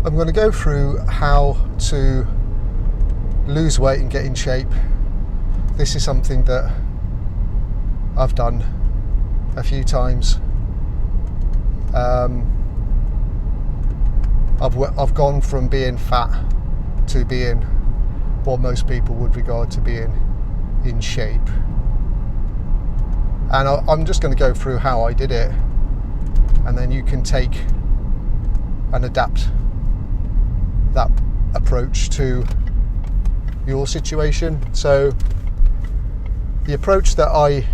I'm going to go through how to lose weight and get in shape. This is something that I've done a few times. I've gone from being fat to being what most people would regard to being in shape, and I'm just going to go through how I did it, and then you can take and adapt that approach to your situation. So the approach that I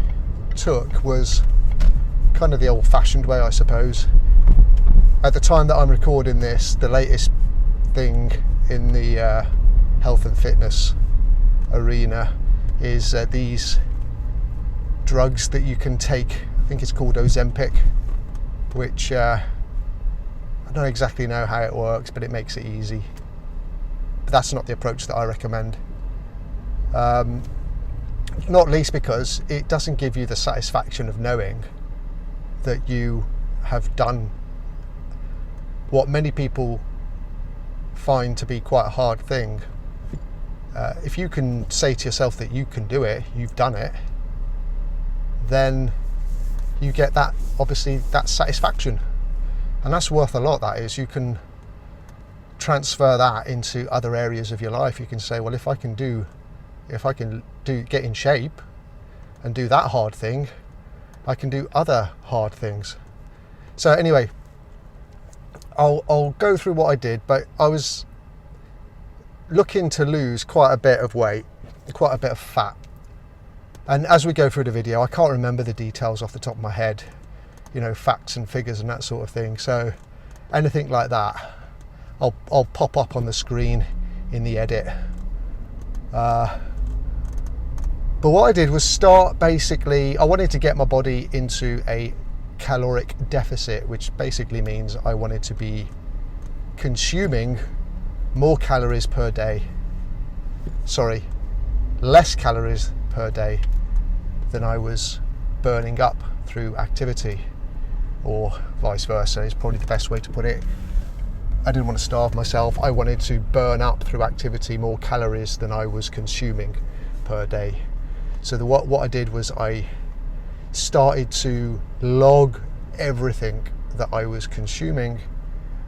took was kind of the old-fashioned way, I suppose. At the time that I'm recording this, the latest thing in the health and fitness arena is these drugs that you can take. I think it's called Ozempic, which I don't exactly know how it works, but it makes it easy. But that's not the approach that I recommend. Not least because it doesn't give you the satisfaction of knowing that you have done what many people find to be quite a hard thing. If you can say to yourself that you can do it, you've done it, then you get that, obviously, that satisfaction. And that's worth a lot, that is. You can transfer that into other areas of your life. You can say, well, if I can get in shape and do that hard thing, I can do other hard things. So anyway, I'll go through what I did, but I was looking to lose quite a bit of weight, quite a bit of fat. And as we go through the video, I can't remember the details off the top of my head, you know, facts and figures and that sort of thing. So anything like that, I'll pop up on the screen in the edit. But what I did was start, basically, I wanted to get my body into a caloric deficit, which basically means I wanted to be consuming more calories per day. Sorry, less calories per day than I was burning up through activity, or vice versa is probably the best way to put it. I didn't want to starve myself. I wanted to burn up through activity more calories than I was consuming per day. So what I did was I started to log everything that I was consuming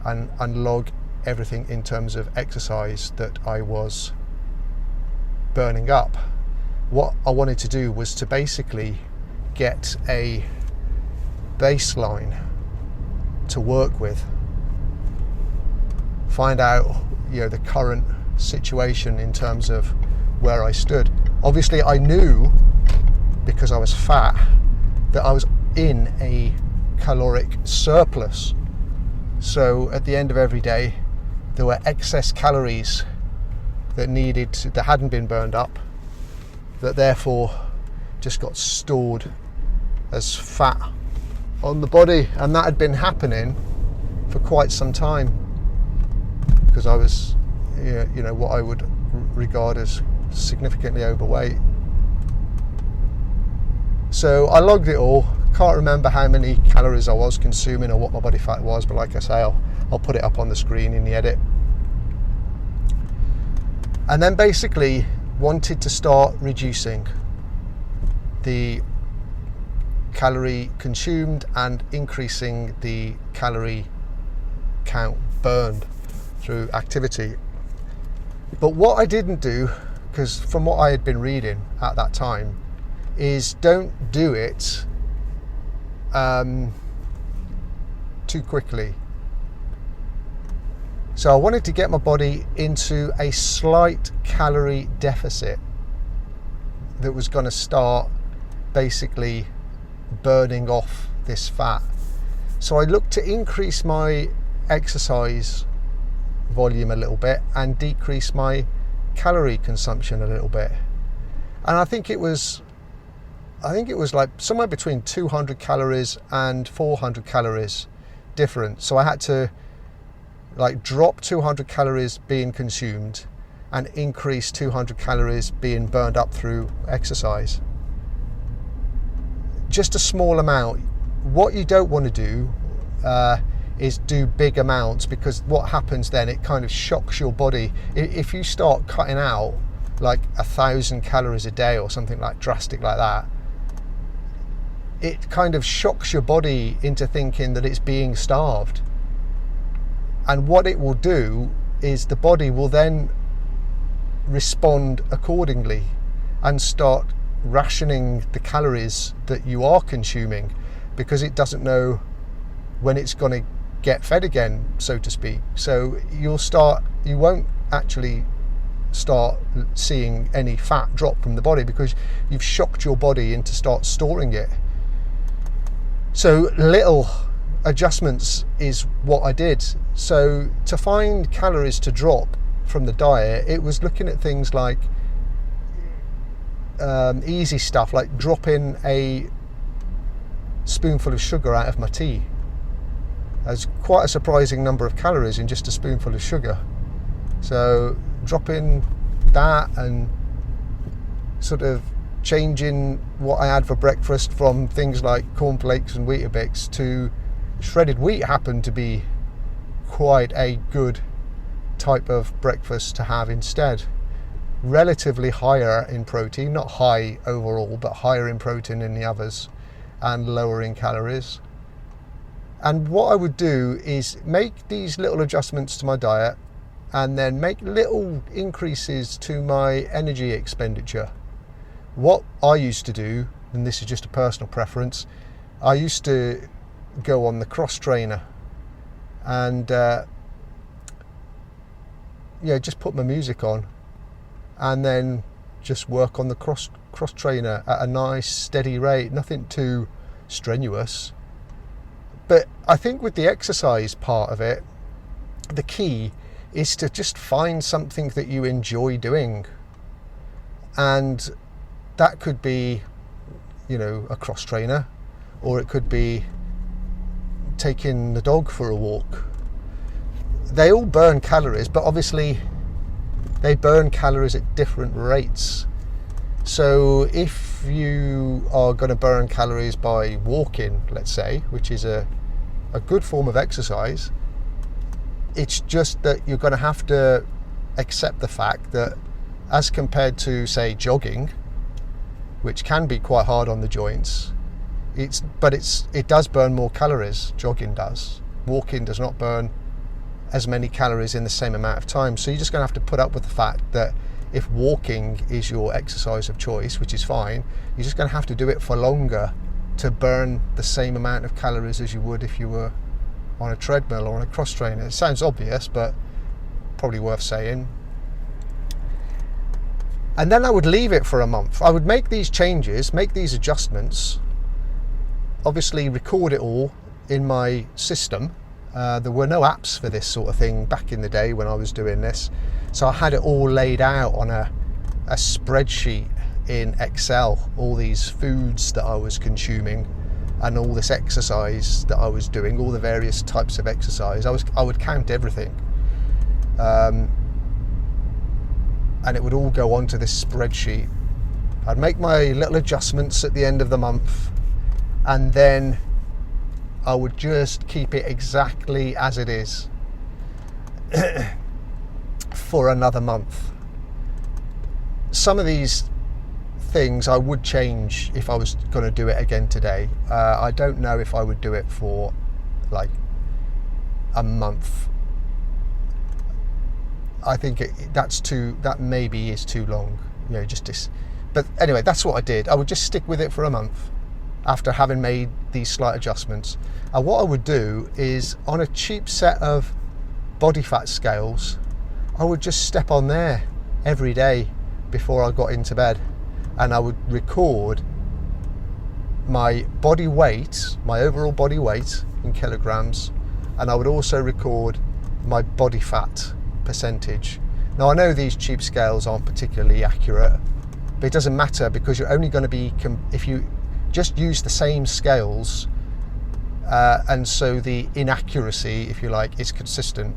and log everything in terms of exercise that I was burning up. What I wanted to do was to basically get a baseline to work with, find out, you know, the current situation in terms of where I stood. Obviously I knew, because I was fat, that I was in a caloric surplus. So at the end of every day there were excess calories that hadn't been burned up, that therefore just got stored as fat on the body. And that had been happening for quite some time, because I was, you know, what I would regard as significantly overweight. So I logged it all. Can't remember how many calories I was consuming or what my body fat was, but like I say, I'll put it up on the screen in the edit. And then basically wanted to start reducing the calorie consumed and increasing the calorie count burned through activity. But what I didn't do, because from what I had been reading at that time, is don't do it too quickly. So I wanted to get my body into a slight calorie deficit that was going to start basically burning off this fat. So I looked to increase my exercise volume a little bit and decrease my calorie consumption a little bit. And I think it was like somewhere between 200 calories and 400 calories different. So I had to like drop 200 calories being consumed and increase 200 calories being burned up through exercise. Just a small amount. What you don't want to do is do big amounts, because what happens then, it kind of shocks your body. If you start cutting out like 1,000 calories a day or something like drastic like that, it kind of shocks your body into thinking that it's being starved. And what it will do is the body will then respond accordingly and start rationing the calories that you are consuming, because it doesn't know when it's going to get fed again, so to speak. So you won't actually start seeing any fat drop from the body, because you've shocked your body into start storing it. So little adjustments is what I did. So to find calories to drop from the diet, it was looking at things like easy stuff, like dropping a spoonful of sugar out of my tea. There's quite a surprising number of calories in just a spoonful of sugar. So dropping that and sort of changing what I had for breakfast from things like cornflakes and Weetabix to shredded wheat happened to be quite a good type of breakfast to have instead. Relatively higher in protein, not high overall, but higher in protein than the others, and lower in calories. And what I would do is make these little adjustments to my diet, and then make little increases to my energy expenditure. What I used to do, and this is just a personal preference, I used to go on the cross trainer and just put my music on and then just work on the cross trainer at a nice steady rate, nothing too strenuous. But I think with the exercise part of it, the key is to just find something that you enjoy doing. And that could be, a cross trainer, or it could be taking the dog for a walk. They all burn calories, but obviously they burn calories at different rates. So if you are going to burn calories by walking, let's say, which is a good form of exercise, it's just that you're going to have to accept the fact that as compared to, say, jogging, which can be quite hard on the joints, it does burn more calories. Jogging does. Walking does not burn as many calories in the same amount of time. So you're just going to have to put up with the fact that if walking is your exercise of choice, which is fine, you're just going to have to do it for longer to burn the same amount of calories as you would if you were on a treadmill or on a cross trainer. It sounds obvious, but probably worth saying. And then I would leave it for a month. I would make these changes, make these adjustments, obviously record it all in my system. There were no apps for this sort of thing back in the day when I was doing this. So I had it all laid out on a spreadsheet in Excel, all these foods that I was consuming and all this exercise that I was doing, all the various types of exercise. I would count everything. And it would all go onto this spreadsheet. I'd make my little adjustments at the end of the month, and then I would just keep it exactly as it is for another month. Some of these things I would change if I was going to do it again today. I don't know if I would do it for like a month. I think that maybe is too long, but anyway, that's what I did. I would just stick with it for a month after having made these slight adjustments. And what I would do is, on a cheap set of body fat scales, I would just step on there every day before I got into bed, and I would record my body weight, my overall body weight in kilograms, and I would also record my body fat percentage. Now I know these cheap scales aren't particularly accurate, but it doesn't matter, because you're only going to be, if you just use the same scales, and so the inaccuracy, if you like, is consistent.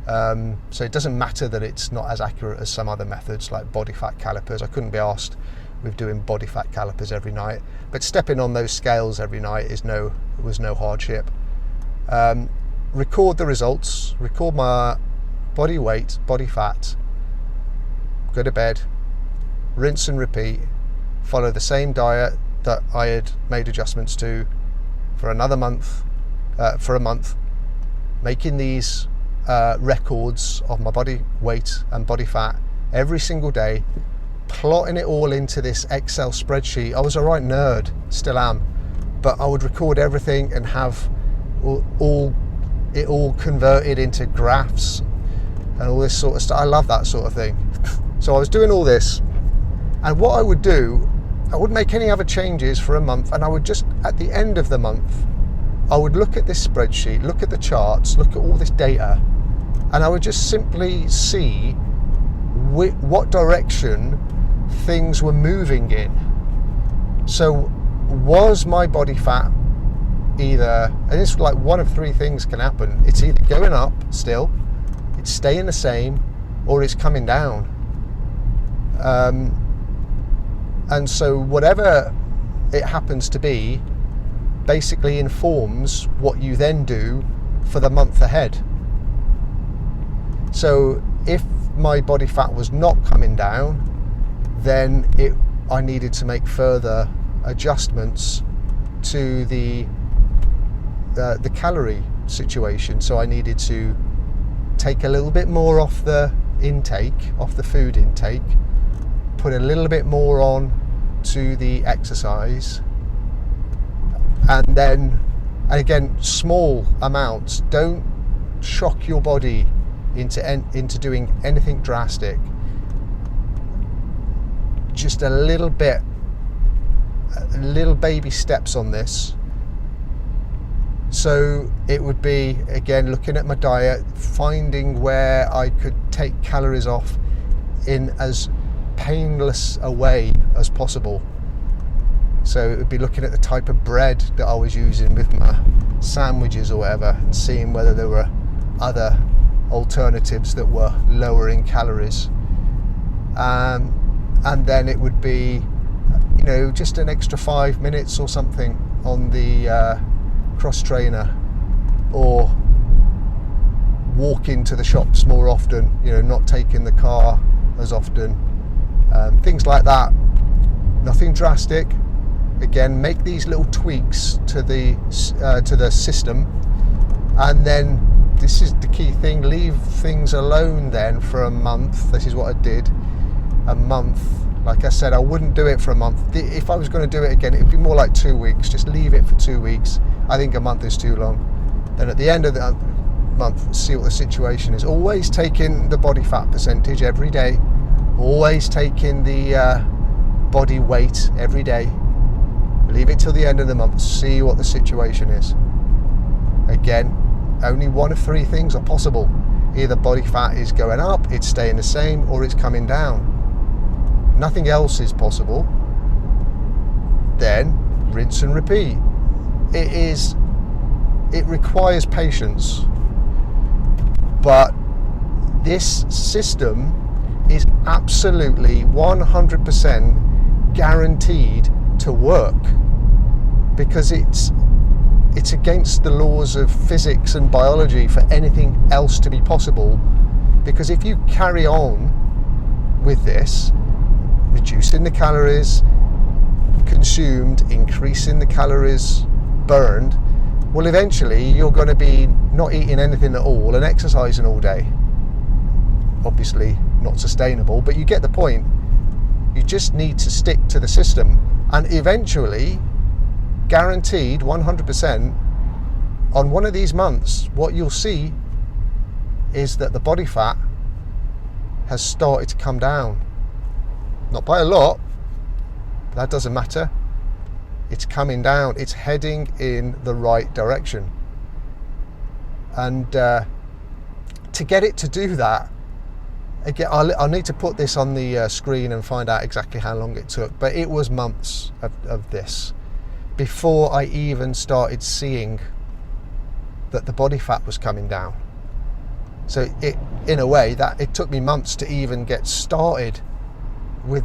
So it doesn't matter that it's not as accurate as some other methods like body fat calipers. I couldn't be asked with doing body fat calipers every night, but stepping on those scales every night was no hardship. record the results, record my body weight, body fat, go to bed, rinse and repeat, follow the same diet that I had made adjustments to for another month, for a month, making these records of my body weight and body fat every single day, plotting it all into this Excel spreadsheet. I was a right nerd, still am, but I would record everything and have it all converted into graphs and all this sort of stuff. I love that sort of thing. So I was doing all this, and what I would do, I wouldn't make any other changes for a month, and I would just, at the end of the month, I would look at this spreadsheet, look at the charts, look at all this data, and I would just simply see what direction things were moving in. So was my body fat either, and it's like one of three things can happen, it's either going up still, it's staying the same, or it's coming down. And so whatever it happens to be basically informs what you then do for the month ahead. So if my body fat was not coming down, then I needed to make further adjustments to the calorie situation. So I needed to take a little bit more off the food intake, put a little bit more on to the exercise, and again, small amounts. Don't shock your body into doing anything drastic. Just a little baby steps on this. So it would be, again, looking at my diet, finding where I could take calories off in as painless a way as possible. So it would be looking at the type of bread that I was using with my sandwiches or whatever, and seeing whether there were other alternatives that were lower in calories. And then it would be, just an extra 5 minutes or something on the cross trainer, or walking to the shops more often, not taking the car as often, things like that. Nothing drastic. Again, make these little tweaks to the system, and then this is the key thing, leave things alone then for a month. This is what I did. A month. Like I said, I wouldn't do it for a month. If I was going to do it again, it'd be more like 2 weeks. Just leave it for 2 weeks. I think a month is too long. Then at the end of the month, see what the situation is. Always taking the body fat percentage every day. Always taking the body weight every day. Leave it till the end of the month. See what the situation is. Again, only one of three things are possible. Either body fat is going up, it's staying the same, or it's coming down. Nothing else is possible. Then rinse and repeat. It requires patience, but this system is absolutely 100% guaranteed to work, because it's against the laws of physics and biology for anything else to be possible. Because if you carry on with this, reducing the calories consumed, increasing the calories burned, well, eventually you're going to be not eating anything at all and exercising all day. Obviously not sustainable, but you get the point. You just need to stick to the system, and eventually, guaranteed 100%, on one of these months, what you'll see is that the body fat has started to come down. Not by a lot, but that doesn't matter. It's coming down. It's heading in the right direction. And to get it to do that, again, I'll need to put this on the screen and find out exactly how long it took, but it was months of this before I even started seeing that the body fat was coming down. So in a way, that it took me months to even get started with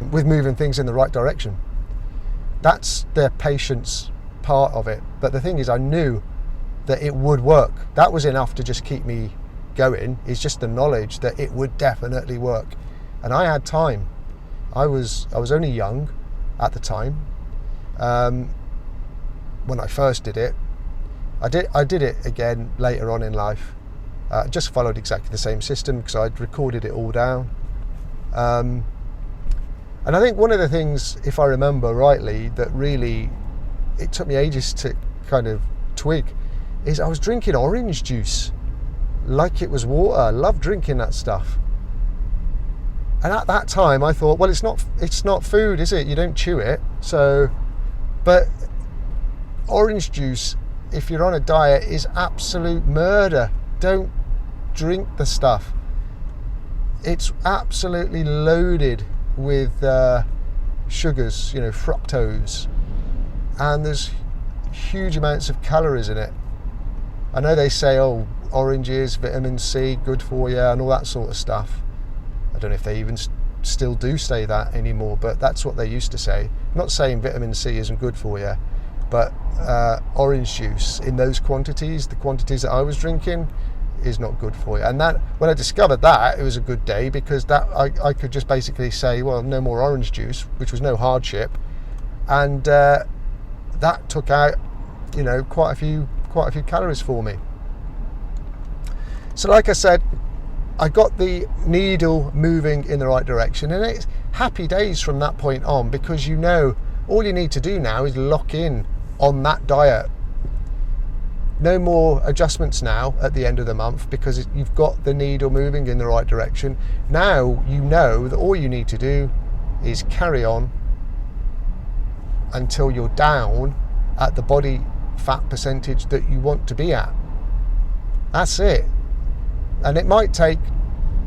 moving things in the right direction. That's the patience part of it. But the thing is, I knew that it would work. That was enough to just keep me going, is just the knowledge that it would definitely work. And I had time. I was only young at the time. When I first did it, I did it again later on in life. Just followed exactly the same system because I'd recorded it all down. And I think one of the things, if I remember rightly, that really, it took me ages to kind of twig, is I was drinking orange juice like it was water. I loved drinking that stuff. And at that time I thought, well, it's not food, is it? You don't chew it. So, but orange juice, if you're on a diet, is absolute murder. Don't drink the stuff. It's absolutely loaded with sugars, fructose, and there's huge amounts of calories in it. I know they say, oh, oranges, vitamin C, good for you, and all that sort of stuff. I don't know if they even still do say that anymore, but that's what they used to say. I'm not saying vitamin C isn't good for you, but orange juice in those quantities, the quantities that I was drinking, is not good for you. And that, when I discovered that, it was a good day, because that I could just basically say, well, no more orange juice, which was no hardship, and that took out, quite a few calories for me. So like I said, I got the needle moving in the right direction, and it's happy days from that point on, because all you need to do now is lock in on that diet. No more adjustments now at the end of the month, because you've got the needle moving in the right direction. Now you know that all you need to do is carry on until you're down at the body fat percentage that you want to be at. That's it. And it might take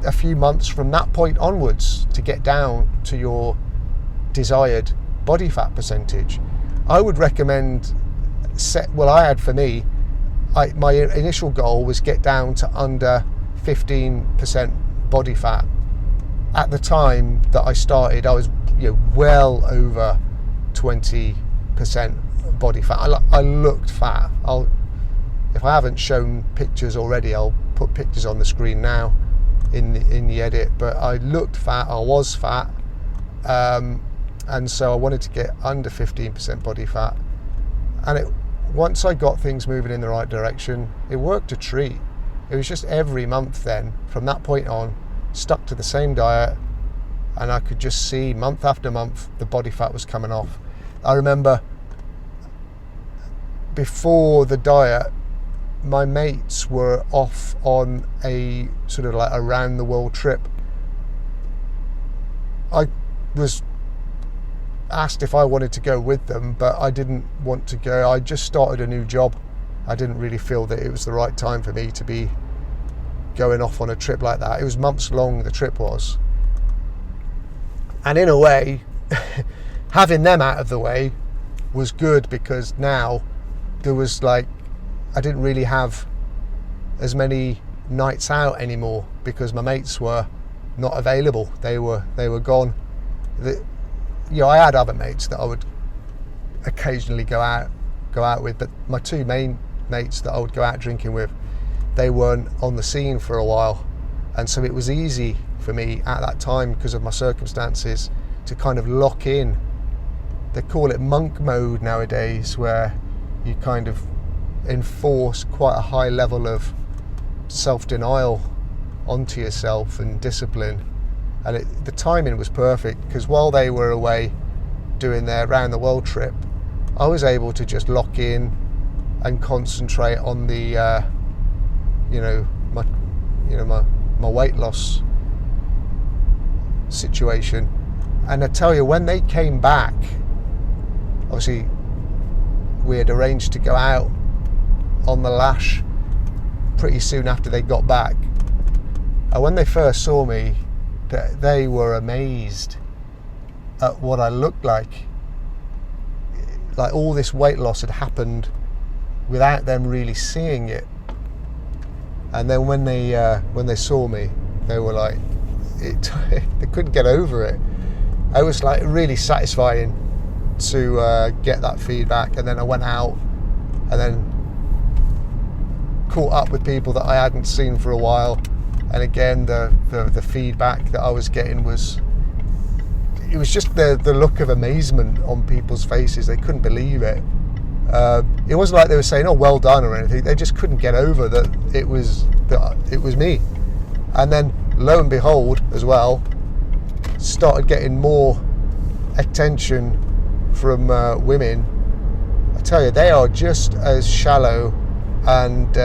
a few months from that point onwards to get down to your desired body fat percentage. I would recommend my initial goal was get down to under 15% body fat. At the time that I started, I was well over 20% body fat. I looked fat. If I haven't shown pictures already, I'll put pictures on the screen now in the edit. But I looked fat. I was fat, and so I wanted to get under 15% body fat. And once I got things moving in the right direction, it worked a treat. It was just every month then, from that point on, stuck to the same diet, and I could just see month after month the body fat was coming off. I remember before the diet, my mates were off on a sort of like around the world trip. I was asked if I wanted to go with them, but I didn't want to go. I just started a new job. I didn't really feel that it was the right time for me to be going off on a trip like that. It was months long, the trip was. And in a way, having them out of the way was good, because now there was I didn't really have as many nights out anymore, because my mates were not available. They were gone. I had other mates that I would occasionally go out with, but my two main mates that I would go out drinking with, they weren't on the scene for a while, and so it was easy for me at that time, because of my circumstances, to kind of lock in. They call it monk mode nowadays, where you kind of enforce quite a high level of self-denial onto yourself and discipline. And the timing was perfect, because while they were away doing their round the world trip, I was able to just lock in and concentrate on the my weight loss situation. And I tell you, when they came back, obviously we had arranged to go out on the Lash pretty soon after they got back, and when they first saw me, they were amazed at what I looked like. Like, all this weight loss had happened without them really seeing it. And then when they saw me, they were like, they couldn't get over it. It was like really satisfying to get that feedback. And then I went out, and then caught up with people that I hadn't seen for a while, and again the feedback that I was getting was just the look of amazement on people's faces. They couldn't believe it. It wasn't like they were saying, "Oh, well done" or anything. They just couldn't get over that it was me. And then lo and behold, as well, started getting more attention from women. I tell you, they are just as shallow and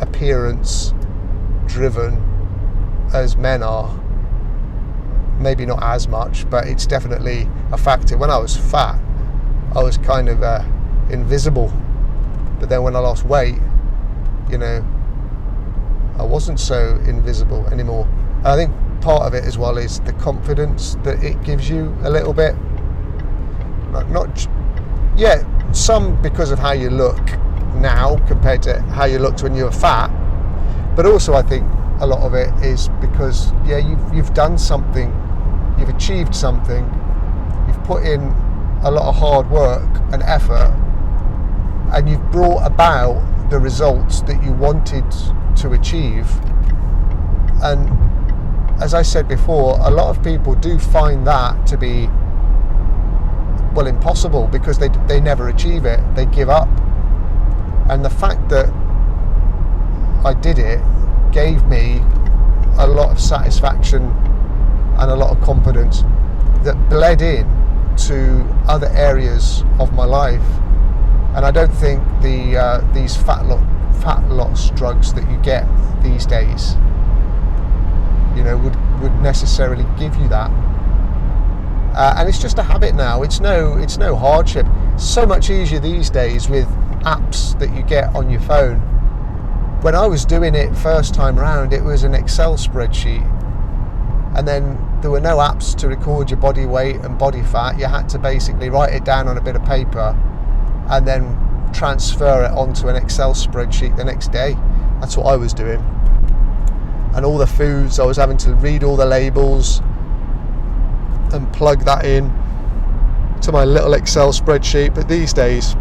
appearance driven as men are. Maybe not as much, but it's definitely a factor. When I was fat, I was kind of invisible, but then when I lost weight, I wasn't so invisible anymore. And I think part of it as well is the confidence that it gives you a little bit. Some because of how you look now compared to how you looked when you were fat, but also I think a lot of it is because you've done something, you've achieved something, you've put in a lot of hard work and effort, and you've brought about the results that you wanted to achieve. And as I said before, a lot of people do find that to be impossible, because they never achieve it. They give up. And the fact that I did it gave me a lot of satisfaction and a lot of confidence that bled in to other areas of my life. And I don't think these fat loss drugs that you get these days, would necessarily give you that. And it's just a habit now. It's no hardship. So much easier these days with apps that you get on your phone. When I was doing it first time round, it was an Excel spreadsheet, and then there were no apps to record your body weight and body fat. You had to basically write it down on a bit of paper and then transfer it onto an Excel spreadsheet the next day. That's what I was doing. And all the foods, I was having to read all the labels and plug that in to my little Excel spreadsheet. But these days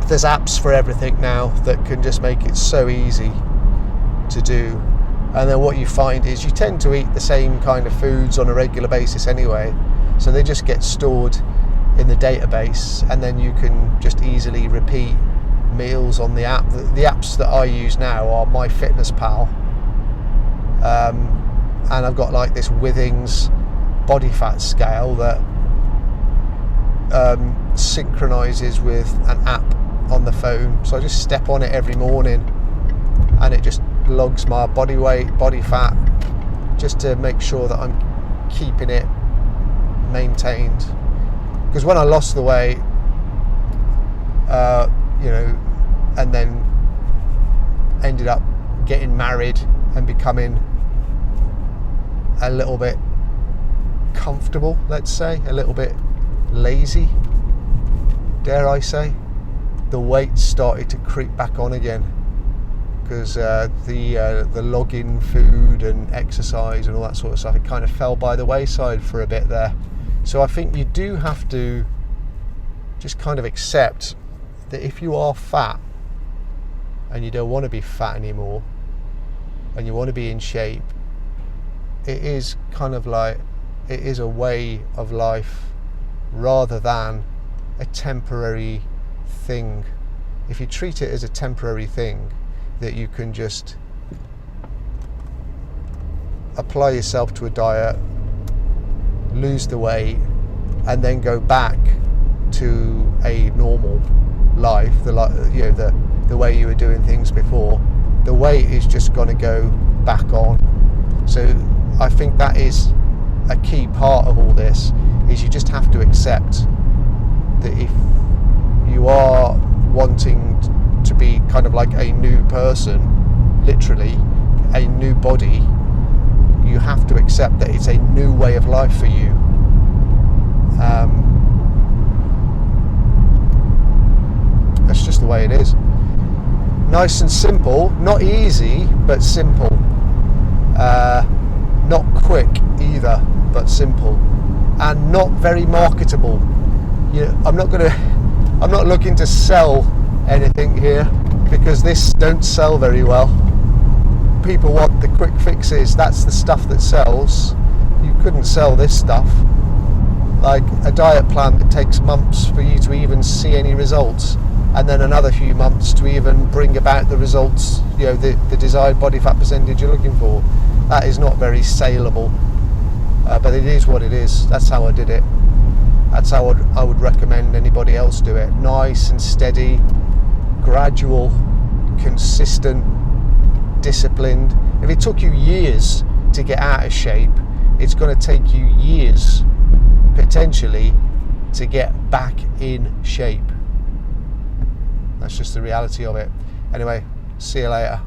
there's apps for everything now that can just make it so easy to do. And then what you find is you tend to eat the same kind of foods on a regular basis anyway, so they just get stored in the database, and then you can just easily repeat meals on the app. The apps that I use now are MyFitnessPal, and I've got like this Withings body fat scale that synchronizes with an app on the phone. So I just step on it every morning and it just logs my body weight, body fat, just to make sure that I'm keeping it maintained. Because when I lost the weight, and then ended up getting married and becoming a little bit comfortable, let's say, a little bit lazy, dare I say, the weight started to creep back on again, because the logging food and exercise and all that sort of stuff, it kind of fell by the wayside for a bit there. So I think you do have to just kind of accept that if you are fat and you don't want to be fat anymore and you want to be in shape, it is kind of like, it is a way of life rather than a temporary thing. If you treat it as a temporary thing that you can just apply yourself to a diet, lose the weight, and then go back to a normal life, the way you were doing things before, the weight is just going to go back on. So I think that is a key part of all this, is you just have to accept that if you are wanting to be kind of like a new person, literally a new body, you have to accept that it's a new way of life for you. That's just the way it is. Nice and simple, not easy, but simple. Not quick either, but simple, and not very marketable. I'm not looking to sell anything here. because this don't sell very well. People want the quick fixes. That's the stuff that sells. You couldn't sell this stuff. Like a diet plan that takes months for you to even see any results, and then another few months to even bring about the results, you know, the desired body fat percentage you're looking for. That is not very saleable, but it is what it is. That's how I did it. That's how I would recommend anybody else do it. Nice and steady, gradual, consistent, disciplined. If it took you years to get out of shape, it's going to take you years potentially to get back in shape. That's just the reality of it. Anyway, see you later.